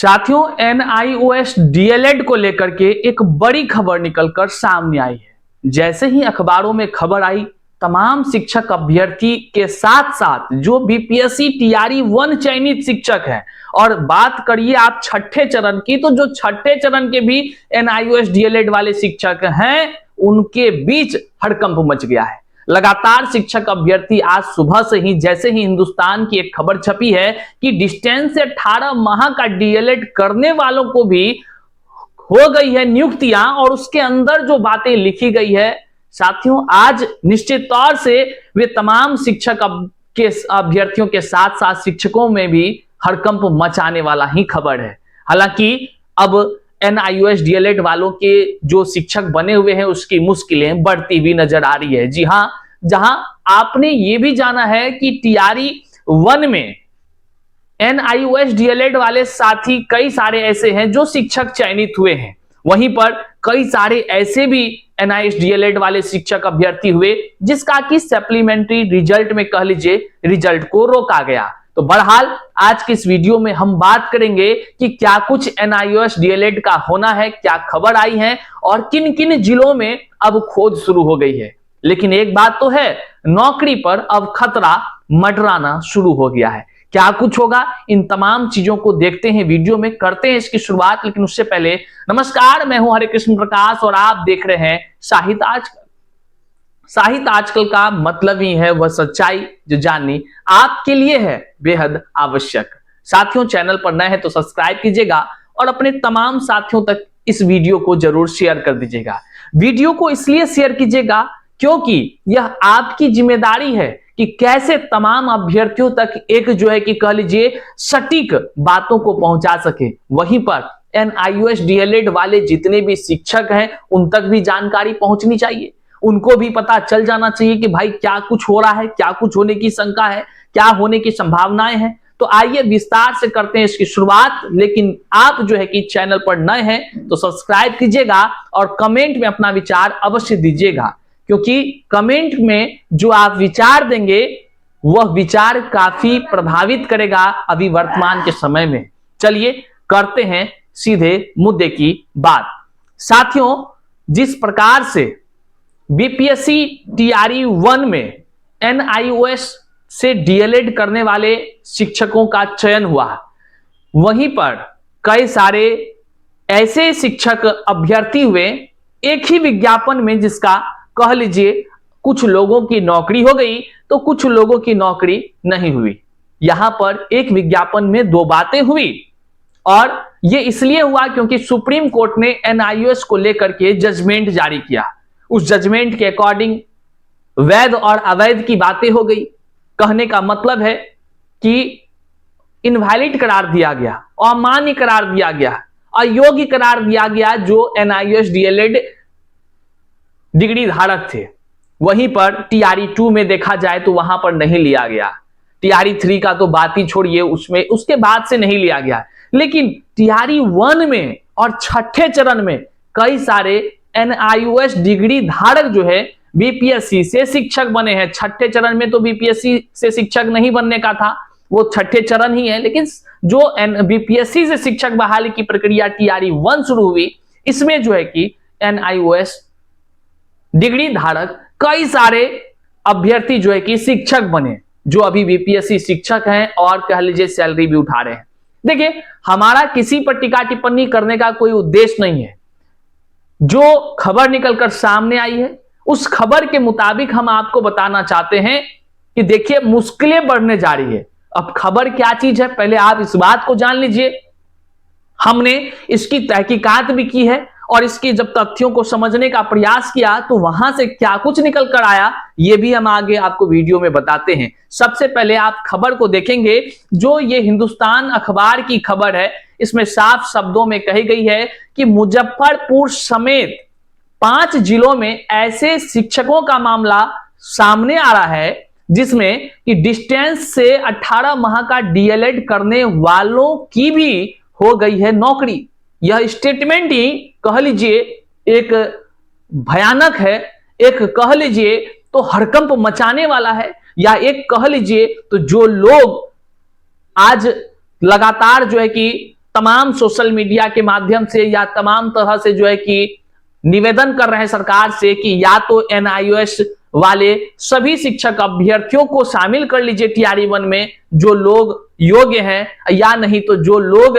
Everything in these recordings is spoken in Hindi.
साथियों, एनआईओएस डीएलएड को लेकर के एक बड़ी खबर निकलकर सामने आई है। जैसे ही अखबारों में खबर आई, तमाम शिक्षक अभ्यर्थी के साथ साथ जो बीपीएससी टीआरई 1 चयनित शिक्षक हैं, और बात करिए आप छठे चरण की, तो जो छठे चरण के भी एनआईओएस डीएलएड वाले शिक्षक हैं, उनके बीच हड़कंप मच गया है। लगातार शिक्षक अभ्यर्थी आज सुबह से ही, जैसे ही हिंदुस्तान की एक खबर छपी है कि डिस्टेंस से 18 माह का डीएलएड करने वालों को भी हो गई है नियुक्तियां, और उसके अंदर जो बातें लिखी गई है साथियों, आज निश्चित तौर से वे तमाम शिक्षक के अभ्यर्थियों के साथ साथ शिक्षकों में भी हड़कंप मचाने वाला ही खबर है। हालांकि अब एनआईओएस डीएलएड वालों के जो शिक्षक बने हुए हैं उसकी मुश्किलें बढ़ती हुई नजर आ रही है। जी हां, जहां आपने ये भी जाना है कि टीआरई 1 में एनआईओएस डीएलएड वाले साथी कई सारे ऐसे हैं जो शिक्षक चयनित हुए हैं, वहीं पर कई सारे ऐसे भी एनआईओएस डीएलएड वाले शिक्षक अभ्यर्थी हुए जिसका कि सप्लीमेंट्री रिजल्ट में कह लीजिए रिजल्ट को रोका गया। तो बहरहाल आज की इस वीडियो में हम बात करेंगे कि क्या कुछ एनआईओएस डीएलएड का होना है, क्या खबर आई है और किन किन जिलों में अब खोज शुरू हो गई है। लेकिन एक बात तो है, नौकरी पर अब खतरा मंडराना शुरू हो गया है। क्या कुछ होगा, इन तमाम चीजों को देखते हैं, वीडियो में करते हैं इसकी शुरुआत। लेकिन उससे पहले नमस्कार, मैं हूं हरे कृष्ण प्रकाश और आप देख रहे हैं साहित्य आजकल। साहित्य आजकल का मतलब ही है वह सच्चाई जो जाननी आपके लिए है बेहद आवश्यक। साथियों, चैनल पर नए हैं तो सब्सक्राइब कीजिएगा और अपने तमाम साथियों तक इस वीडियो को जरूर शेयर कर दीजिएगा। वीडियो को इसलिए शेयर कीजिएगा क्योंकि यह आपकी जिम्मेदारी है कि कैसे तमाम अभ्यर्थियों तक एक जो है कि कह लीजिए सटीक बातों को पहुंचा सके। वहीं पर एनआईओएस डीएलएड वाले जितने भी शिक्षक हैं उन तक भी जानकारी पहुंचनी चाहिए, उनको भी पता चल जाना चाहिए कि भाई क्या कुछ हो रहा है, क्या कुछ होने की शंका है, क्या होने की संभावनाएं हैं। तो आइए विस्तार से करते हैं इसकी शुरुआत। लेकिन आप जो है कि चैनल पर नए हैं तो सब्सक्राइब कीजिएगा और कमेंट में अपना विचार अवश्य दीजिएगा, क्योंकि कमेंट में जो आप विचार देंगे वह विचार काफी प्रभावित करेगा अभी वर्तमान के समय में। चलिए करते हैं सीधे मुद्दे की बात। साथियों, जिस प्रकार से बीपीएससी टीआरई 1 में एनआईओएस से डीएलएड करने वाले शिक्षकों का चयन हुआ, वहीं पर कई सारे ऐसे शिक्षक अभ्यर्थी हुए एक ही विज्ञापन में, जिसका कह लीजिए कुछ लोगों की नौकरी हो गई तो कुछ लोगों की नौकरी नहीं हुई। यहां पर एक विज्ञापन में दो बातें हुई, और यह इसलिए हुआ क्योंकि सुप्रीम कोर्ट ने एनआईओएस को लेकर के जजमेंट जारी किया। उस जजमेंट के अकॉर्डिंग वैध और अवैध की बातें हो गई। कहने का मतलब है कि इनवैलिड करार दिया गया, अमान्य करार दिया गया, अयोग्य करार दिया गया जो एनआईओएस डीएलएड डिग्री धारक थे। वहीं पर टीआरई 2 में देखा जाए तो वहां पर नहीं लिया गया। टीआरई 3 का तो बात ही छोड़िए, उसमें उसके बाद से नहीं लिया गया। लेकिन टीआरई 1 में और छठे चरण में कई सारे एनआईओएस डिग्री धारक जो है बीपीएससी से शिक्षक बने हैं। छठे चरण में तो बीपीएससी से शिक्षक नहीं बनने का था, वो छठे चरण ही है। लेकिन जो बीपीएससी से शिक्षक बहाली की प्रक्रिया टीआरई 1 शुरू हुई, इसमें जो है कि एनआईओएस डिग्री धारक कई सारे अभ्यर्थी जो है कि शिक्षक बने, जो अभी बीपीएससी शिक्षक हैं और कह लीजिए सैलरी भी उठा रहे हैं। देखिए, हमारा किसी पर टीका टिप्पणी करने का कोई उद्देश्य नहीं है। जो खबर निकलकर सामने आई है उस खबर के मुताबिक हम आपको बताना चाहते हैं कि देखिए मुश्किलें बढ़ने जा रही है। अब खबर क्या चीज है, पहले आप इस बात को जान लीजिए। हमने इसकी तहकीकात भी की है और इसके जब तथ्यों को समझने का प्रयास किया तो वहां से क्या कुछ निकल कर आया ये भी हम आगे आपको वीडियो में बताते हैं। सबसे पहले आप खबर को देखेंगे, जो ये हिंदुस्तान अखबार की खबर है। इसमें साफ शब्दों में कही गई है कि मुजफ्फरपुर समेत 5 जिलों में ऐसे शिक्षकों का मामला सामने आ रहा है जिसमें कि डिस्टेंस से 18 माह का डीएलएड करने वालों की भी हो गई है नौकरी। यह स्टेटमेंट ही कह लीजिए एक भयानक है, एक कह लीजिए तो हड़कंप मचाने वाला है, या एक कह लीजिए तो जो लोग आज लगातार जो है कि तमाम सोशल मीडिया के माध्यम से या तमाम तरह से जो है कि निवेदन कर रहे हैं सरकार से कि या तो एनआईओएस वाले सभी शिक्षक अभ्यर्थियों को शामिल कर लीजिए टीआरई 1 में जो लोग योग्य हैं, या नहीं तो जो लोग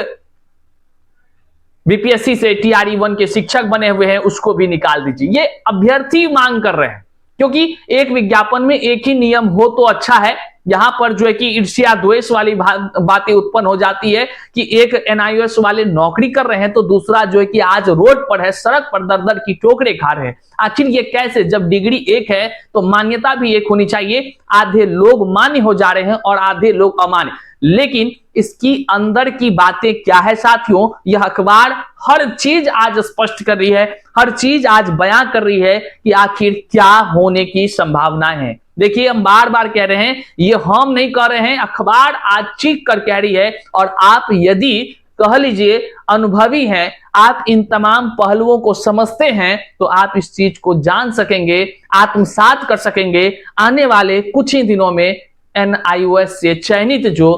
बीपीएससी से टीआरई 1 के शिक्षक बने हुए हैं उसको भी निकाल दीजिए। ये अभ्यर्थी मांग कर रहे हैं, क्योंकि एक विज्ञापन में एक ही नियम हो तो अच्छा है। यहां पर जो है कि ईर्ष्या द्वेष वाली बातें उत्पन्न हो जाती है कि एक एनआईओएस वाले नौकरी कर रहे हैं तो दूसरा जो है कि आज रोड पर है, सड़क पर दर दर की ठोकरें खा रहे हैं। आखिर ये कैसे? जब डिग्री एक है तो मान्यता भी एक होनी चाहिए। आधे लोग मान्य हो जा रहे हैं और आधे लोग अमान्य। लेकिन इसकी अंदर की बातें क्या है साथियों, यह अखबार हर चीज आज स्पष्ट कर रही है, हर चीज आज बयां कर रही है कि आखिर क्या होने की संभावनाएं हैं। देखिए, हम बार बार कह रहे हैं, ये हम नहीं कह रहे हैं, अखबार आज चीख कर कह रही है। और आप यदि कह लीजिए अनुभवी हैं, आप इन तमाम पहलुओं को समझते हैं, तो आप इस चीज को जान सकेंगे, आत्मसात कर सकेंगे। आने वाले कुछ ही दिनों में एनआईओएस से चयनित जो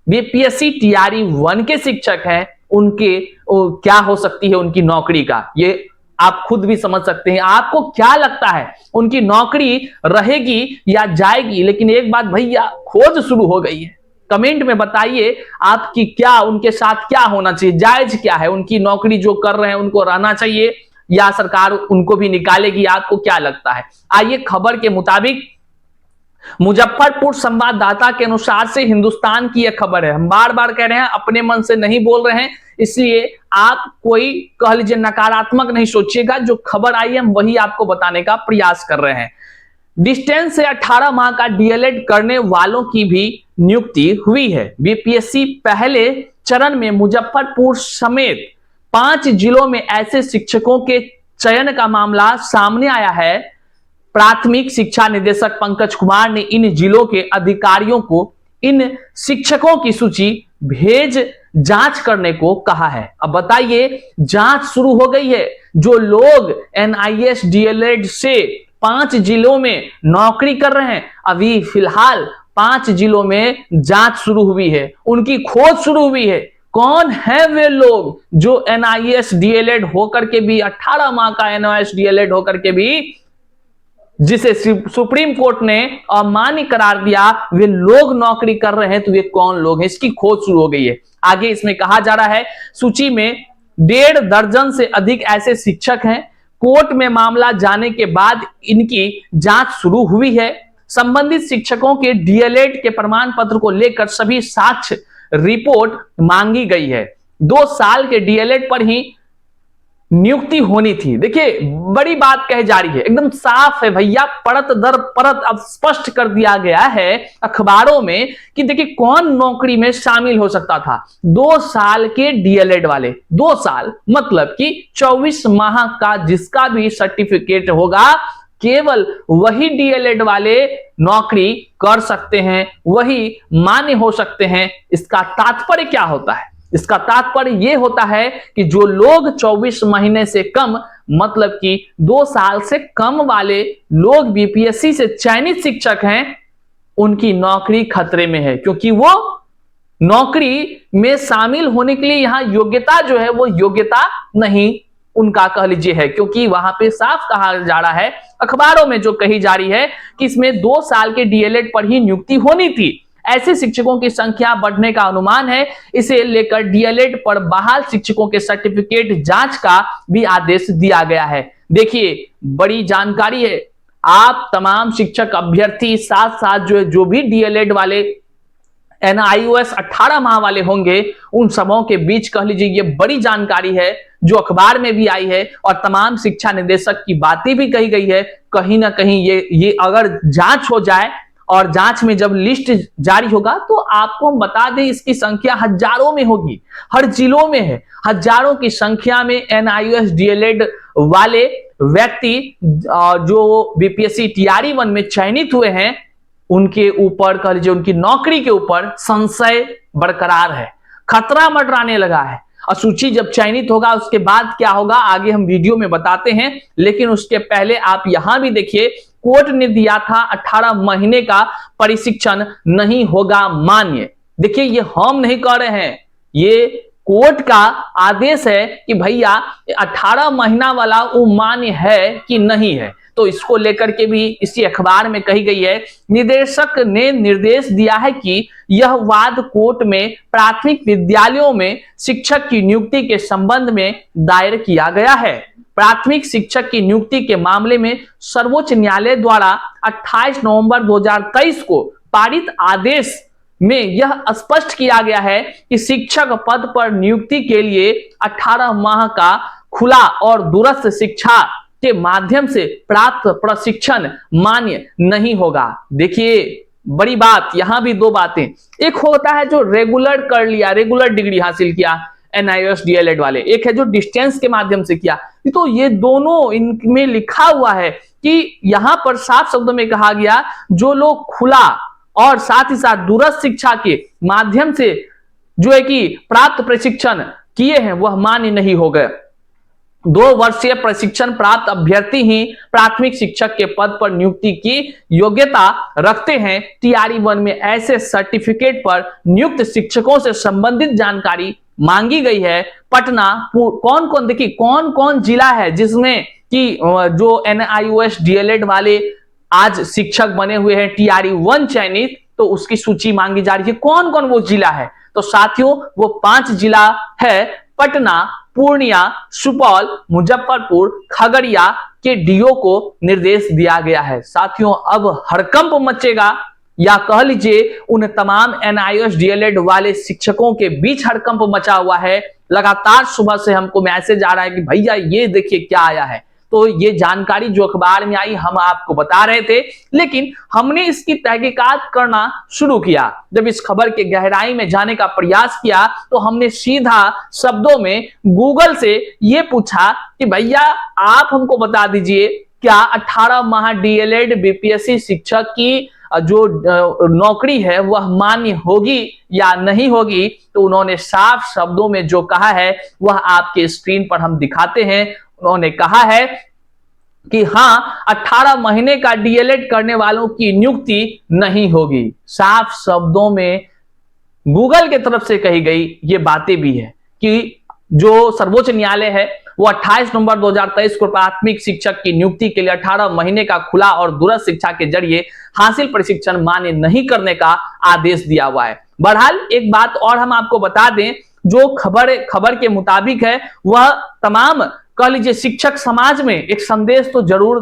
बीपीएससी टीआरई 1 के शिक्षक हैं, उनके क्या हो सकती है उनकी नौकरी का, ये आप खुद भी समझ सकते हैं। आपको क्या लगता है, उनकी नौकरी रहेगी या जाएगी? लेकिन एक बात भैया, खोज शुरू हो गई है। कमेंट में बताइए आपकी क्या, उनके साथ क्या होना चाहिए, जायज क्या है? उनकी नौकरी जो कर रहे हैं उनको रहना चाहिए या सरकार उनको भी निकालेगी? आपको क्या लगता है? आइए, खबर के मुताबिक मुजफ्फरपुर संवाददाता के अनुसार से हिंदुस्तान की यह खबर है। हम बार बार कह रहे हैं, अपने मन से नहीं बोल रहे हैं, इसलिए आप कोई कह लीजिए नकारात्मक नहीं सोचिएगा। जो खबर आई है हम वही आपको बताने का प्रयास कर रहे हैं। डिस्टेंस से 18 माह का डीएलएड करने वालों की भी नियुक्ति हुई है। बीपीएससी पहले चरण में मुजफ्फरपुर समेत 5 जिलों में ऐसे शिक्षकों के चयन का मामला सामने आया है। प्राथमिक शिक्षा निदेशक पंकज कुमार ने इन जिलों के अधिकारियों को इन शिक्षकों की सूची भेज जांच करने को कहा है। अब बताइए, जांच शुरू हो गई है। जो लोग एनआईएस डीएलएड से 5 जिलों में नौकरी कर रहे हैं, अभी फिलहाल 5 जिलों में जांच शुरू हुई है, उनकी खोज शुरू हुई है। कौन है वे लोग जो एनआईएस डीएलएड होकर के भी, 18 माह का एनआईएस डीएलएड होकर के भी, जिसे सुप्रीम कोर्ट ने अमान्य करार दिया, वे लोग नौकरी कर रहे हैं? तो वे कौन लोग हैं, इसकी खोज शुरू हो गई है। आगे इसमें कहा जा रहा है, सूची में 1.5 दर्जन से अधिक ऐसे शिक्षक हैं। कोर्ट में मामला जाने के बाद इनकी जांच शुरू हुई है। संबंधित शिक्षकों के डीएलएड के प्रमाण पत्र को लेकर सभी साक्ष्य रिपोर्ट मांगी गई है। 2 साल के डीएलएड पर ही नियुक्ति होनी थी। देखिए, बड़ी बात कही जा रही है, एकदम साफ है भैया, परत दर परत अब स्पष्ट कर दिया गया है अखबारों में कि देखिए कौन नौकरी में शामिल हो सकता था। 2 साल के डीएलएड वाले, 2 साल मतलब कि 24 माह का जिसका भी सर्टिफिकेट होगा, केवल वही डीएलएड वाले नौकरी कर सकते हैं, वही मान्य हो सकते हैं। इसका तात्पर्य क्या होता है? इसका तात्पर्य यह होता है कि जो लोग 24 महीने से कम मतलब कि 2 साल से कम वाले लोग बीपीएससी से चयनित शिक्षक हैं, उनकी नौकरी खतरे में है, क्योंकि वो नौकरी में शामिल होने के लिए यहां योग्यता जो है वो योग्यता नहीं उनका कह लीजिए है, क्योंकि वहां पे साफ कहा जा रहा है, अखबारों में जो कही जा रही है कि इसमें 2 साल के डीएलएड पर ही नियुक्ति होनी थी। ऐसे शिक्षकों की संख्या बढ़ने का अनुमान है। इसे लेकर डीएलएड पर बहाल शिक्षकों के सर्टिफिकेट जांच का भी आदेश दिया गया है। देखिए, बड़ी जानकारी है। आप तमाम शिक्षक अभ्यर्थी साथ साथ जो भी डीएलएड वाले एनआईओएस 18 माह वाले होंगे, उन सबों के बीच कह लीजिए ये बड़ी जानकारी है जो अखबार में भी आई है और तमाम शिक्षा निदेशक की बातें भी कही गई है। कहीं ना कहीं ये अगर जांच हो जाए और जांच में जब लिस्ट जारी होगा तो आपको हम बता दें इसकी संख्या हजारों में होगी, हर जिलों में है। हजारों की संख्या में एनआईओएस डीएलएड वाले व्यक्ति जो बीपीएससी टीआरई 1 में चयनित हुए हैं, उनके ऊपर कह लीजिए उनकी नौकरी के ऊपर संशय बरकरार है, खतरा मंडराने लगा है। और सूची जब चयनित होगा उसके बाद क्या होगा आगे हम वीडियो में बताते हैं, लेकिन उसके पहले आप यहां भी देखिए, कोर्ट ने दिया था 18 महीने का प्रशिक्षण नहीं होगा मान्य। देखिए, ये हम नहीं कह रहे हैं, ये कोर्ट का आदेश है कि भैया 18 महीना वाला वो मान्य है कि नहीं है। तो इसको लेकर के भी इसी अखबार में कही गई है, निदेशक ने निर्देश दिया है कि यह वाद कोर्ट में प्राथमिक विद्यालयों में शिक्षक की नियुक्ति के संबंध में दायर किया गया है। प्राथमिक शिक्षक की नियुक्ति के मामले में सर्वोच्च न्यायालय द्वारा 28 नवंबर 2023 को पारित आदेश में यह स्पष्ट किया गया है कि शिक्षक पद पर नियुक्ति के लिए 18 माह का खुला और दूरस्थ शिक्षा के माध्यम से प्राप्त प्रशिक्षण मान्य नहीं होगा। देखिए बड़ी बात, यहां भी दो बातें, एक होता है जो रेगुलर कर लिया, रेगुलर डिग्री हासिल किया NIOS DLED वाले, एक है जो डिस्टेंस के माध्यम से किया। तो ये दोनों इनमें लिखा हुआ है कि यहां पर साफ शब्दों में कहा गया जो लोग खुला और साथ ही साथ दूरस्थ शिक्षा के माध्यम से जो है कि प्राप्त प्रशिक्षण किए हैं वह मान्य नहीं हो गए। 2 वर्षीय प्रशिक्षण प्राप्त अभ्यर्थी ही प्राथमिक शिक्षक के पद पर नियुक्ति की योग्यता रखते हैं। TRE 1 में ऐसे सर्टिफिकेट पर नियुक्त शिक्षकों से संबंधित जानकारी मांगी गई है। पटना कौन कौन, देखिए कौन कौन जिला है जिसमें कि जो NIOS DLED वाले आज शिक्षक बने हुए हैं TRE 1 चयनित, तो उसकी सूची मांगी जा रही है। कौन कौन वो जिला है? तो साथियों वो 5 जिला है, पटना, पूर्णिया, सुपौल, मुजफ्फरपुर, खगड़िया के DO को निर्देश दिया गया है। साथियों अब हड़कंप मचेगा, या कह लीजिए उन तमाम NIOS DLED वाले शिक्षकों के बीच हड़कंप मचा हुआ है। लगातार सुबह से हमको मैसेज आ रहा है कि भैया ये देखिए क्या आया है। तो ये जानकारी जो अखबार में आई हम आपको बता रहे थे, लेकिन हमने इसकी तहकीकात करना शुरू किया। जब इस खबर के गहराई में जाने का प्रयास किया तो हमने सीधा शब्दों में गूगल से ये पूछा कि भैया आप हमको बता दीजिए क्या 18 माह DLED BPSC शिक्षक की जो नौकरी है वह मान्य होगी या नहीं होगी। तो उन्होंने साफ शब्दों में जो कहा है वह आपके स्क्रीन पर हम दिखाते हैं। उन्होंने कहा है कि हाँ 18 महीने का DLED करने वालों की नियुक्ति नहीं होगी। साफ शब्दों में गूगल की तरफ से कही गई ये बातें भी है कि जो सर्वोच्च न्यायालय है वो 28 नवंबर 2023 को प्राथमिक शिक्षक की नियुक्ति के लिए 18 महीने का खुला और दूरस्थ शिक्षा के जरिए हासिल प्रशिक्षण मान्य नहीं करने का आदेश दिया हुआ है। बहरहाल एक बात और हम आपको बता दें, जो खबर के मुताबिक है वह तमाम कह लीजिए शिक्षक समाज में एक संदेश तो जरूर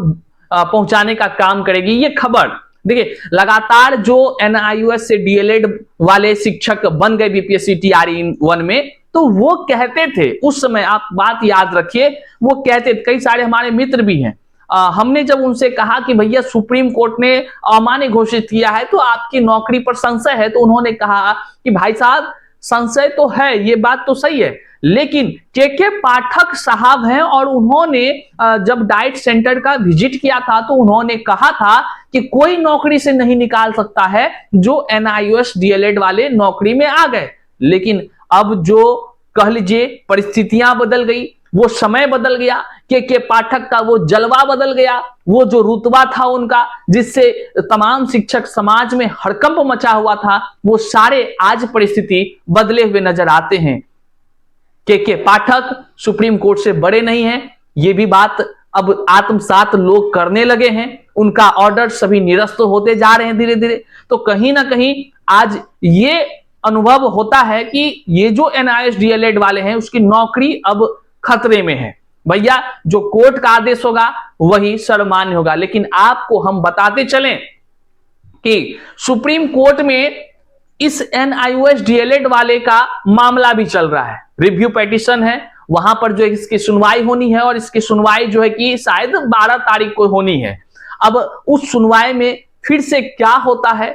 पहुंचाने का काम करेगी। ये खबर देखिए लगातार जो NIOS से DLED वाले शिक्षक बन गए BPSC TRE 1 में, तो वो कहते थे उस समय, आप बात याद रखिए, वो कहते थे, कई सारे हमारे मित्र भी हैं, हमने जब उनसे कहा कि भैया सुप्रीम कोर्ट ने अमान्य घोषित किया है तो आपकी नौकरी पर संशय है, तो उन्होंने कहा कि भाई साहब संशय तो है, ये बात तो सही है, लेकिन के पाठक साहब हैं और उन्होंने जब डाइट सेंटर का विजिट किया था तो उन्होंने कहा था कि कोई नौकरी से नहीं निकाल सकता है जो NIOS DLED वाले नौकरी में आ गए। लेकिन अब जो कह लीजिए परिस्थितियां बदल गई, वो समय बदल गया, के पाठक का वो जलवा बदल गया, वो जो रुतबा था उनका जिससे तमाम शिक्षक समाज में हड़कंप मचा हुआ था, वो सारे आज परिस्थिति बदले हुए नजर आते हैं। के पाठक सुप्रीम कोर्ट से बड़े नहीं हैं, ये भी बात अब आत्मसात लोग करने लगे हैं। उनका ऑर्डर सभी निरस्त होते जा रहे हैं धीरे धीरे। तो कहीं ना कहीं आज ये अनुभव होता है कि ये जो NIOS DLED वाले हैं उसकी नौकरी अब खतरे में है। भैया जो कोर्ट का आदेश होगा वही सर्वमान्य होगा। लेकिन आपको हम बताते चलें कि सुप्रीम कोर्ट में इस NIOS DLED वाले का मामला भी चल रहा है, रिव्यू पिटीशन है, वहां पर जो इसकी सुनवाई होनी है और इसकी सुनवाई जो है कि शायद 12 तारीख को होनी है। अब उस सुनवाई में फिर से क्या होता है,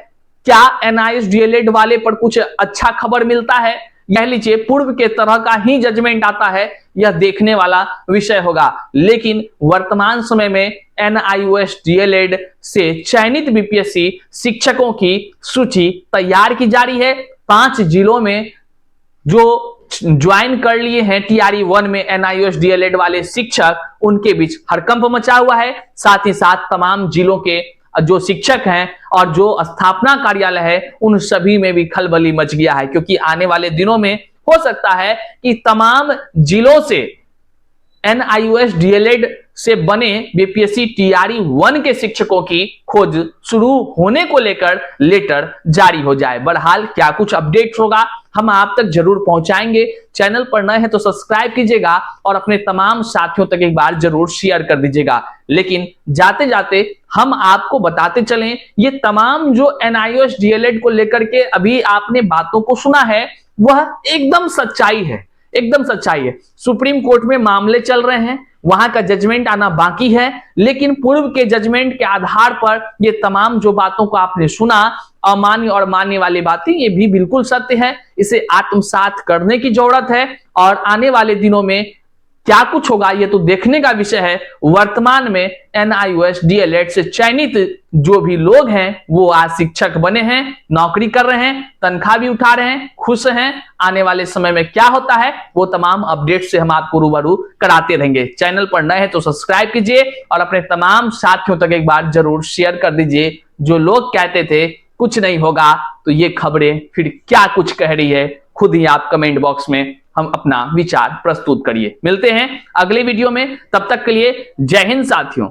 क्या NIOS DLED वाले पर कुछ अच्छा खबर मिलता है, यह लीजिए पूर्व के तरह का ही जजमेंट आता है, यह देखने वाला विषय होगा। लेकिन वर्तमान समय में NIOS DLED से चयनित BPSC शिक्षकों की सूची तैयार की जा रही है। 5 जिलों में जो ज्वाइन कर लिए हैं TRE 1 में NIOS DLED वाले शिक्षक, उनके बीच हड़कंप मचा हुआ है। साथ ही साथ तमाम जिलों के जो शिक्षक हैं और जो स्थापना कार्यालय है उन सभी में भी खलबली मच गया है, क्योंकि आने वाले दिनों में हो सकता है कि तमाम जिलों से NIOS DLED से बने बीपीएससी TRE 1 के शिक्षकों की खोज शुरू होने को लेकर लेटर जारी हो जाए। बहरहाल क्या कुछ अपडेट होगा हम आप तक जरूर पहुंचाएंगे। चैनल पर नए हैं तो सब्सक्राइब कीजिएगा और अपने तमाम साथियों तक एक बार जरूर शेयर कर दीजिएगा। लेकिन जाते जाते हम आपको बताते चलें, ये तमाम जो NIOS DLED को लेकर के अभी आपने बातों को सुना है वह एकदम सच्चाई है, एकदम सच्चाई है। सुप्रीम कोर्ट में मामले चल रहे हैं, वहां का जजमेंट आना बाकी है, लेकिन पूर्व के जजमेंट के आधार पर ये तमाम जो बातों को आपने सुना, अमान्य और मान्य वाली बातें, ये भी बिल्कुल सत्य है। इसे आत्मसात करने की जरूरत है और आने वाले दिनों में क्या कुछ होगा ये तो देखने का विषय है। वर्तमान में NIOS DLED से चयनित जो भी लोग हैं वो आज शिक्षक बने हैं, नौकरी कर रहे हैं, तनख्वाह भी उठा रहे हैं, खुश हैं। आने वाले समय में क्या होता है वो तमाम अपडेट से हम आपको रूबरू कराते रहेंगे। चैनल पर नए हैं तो सब्सक्राइब कीजिए और अपने तमाम साथियों तक एक बार जरूर शेयर कर दीजिए। जो लोग कहते थे कुछ नहीं होगा, तो ये खबरें फिर क्या कुछ कह रही है, खुद ही आप कमेंट बॉक्स में हम अपना विचार प्रस्तुत करिए। मिलते हैं अगले वीडियो में, तब तक के लिए जय हिंद साथियों।